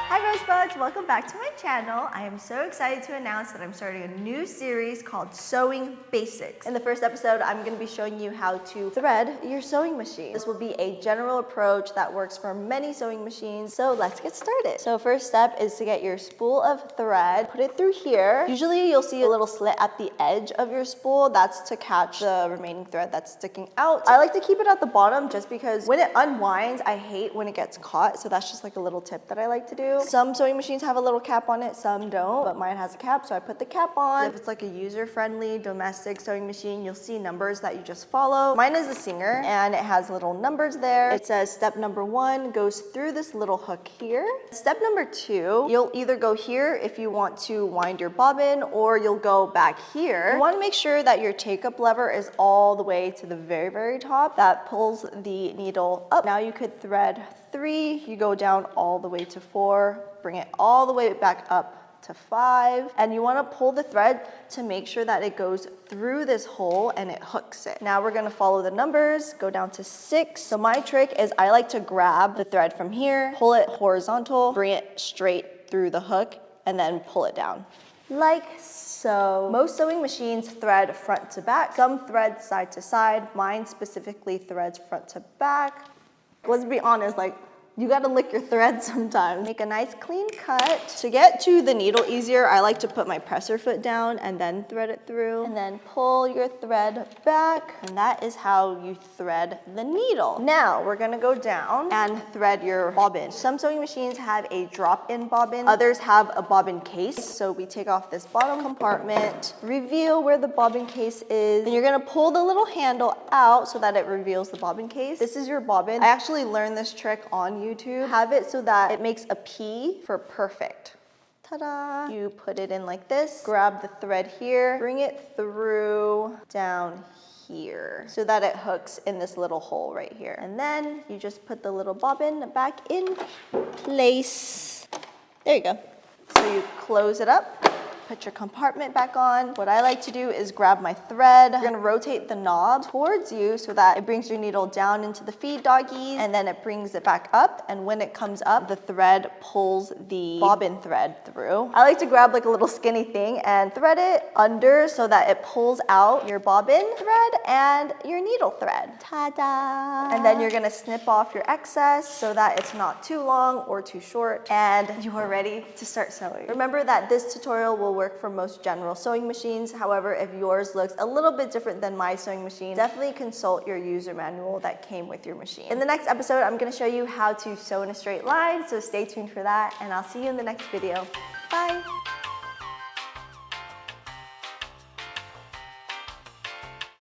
Hi Rosebuds, welcome back to my channel. I am so excited to announce that I'm starting a new series called Sewing Basics. In the first episode, I'm going to be showing you how to thread your sewing machine. This will be a general approach that works for many sewing machines, so let's get started. So first step is to get your spool of thread, put it through here. Usually you'll see a little slit at the edge of your spool. That's to catch the remaining thread that's sticking out. I like to keep it at the bottom just because when it unwinds, I hate when it gets caught, so that's just like a little tip that I like to do. Some sewing machines have a little cap on it, some don't, but mine has a cap, so I put the cap on. If it's like a user-friendly domestic sewing machine, you'll see numbers that you just follow. Mine is a Singer, and it has little numbers there. It says step number 1 goes through this little hook here. Step number 2, you'll either go here if you want to wind your bobbin, or you'll go back here. You want to make sure that your take-up lever is all the way to the very, very top. That pulls the needle up. Now you could thread 3, you go down all the way to 4, bring it all the way back up to 5, and you want to pull the thread to make sure that it goes through this hole and it hooks it. Now we're going to follow the numbers, go down to 6. So my trick is I like to grab the thread from here, pull it horizontal, bring it straight through the hook, and then pull it down. Like so. Most sewing machines thread front to back. Some thread side to side. Mine specifically threads front to back. Let's be honest, like, you gotta lick your thread sometimes. Make a nice clean cut. To get to the needle easier, I like to put my presser foot down and then thread it through. And then pull your thread back. And that is how you thread the needle. Now, we're gonna go down and thread your bobbin. Some sewing machines have a drop-in bobbin. Others have a bobbin case. So we take off this bottom compartment, reveal where the bobbin case is, and you're gonna pull the little handle out so that it reveals the bobbin case. This is your bobbin. I actually learned this trick on YouTube. Have it so that it makes a P for perfect. Ta-da! You put it in like this, grab the thread here, bring it through down here so that it hooks in this little hole right here. And then you just put the little bobbin back in place. There you go. So you close it up. Put your compartment back on. What I like to do is grab my thread. You're gonna rotate the knob towards you so that it brings your needle down into the feed doggies, and then it brings it back up. And when it comes up, the thread pulls the bobbin thread through. I like to grab like a little skinny thing and thread it under so that it pulls out your bobbin thread and your needle thread. Ta-da! And then you're gonna snip off your excess so that it's not too long or too short, and you are ready to start sewing. Remember that this tutorial will work for most general sewing machines. However, if yours looks a little bit different than my sewing machine, definitely consult your user manual that came with your machine. In the next episode, I'm going to show you how to sew in a straight line, so stay tuned for that, and I'll see you in the next video. Bye!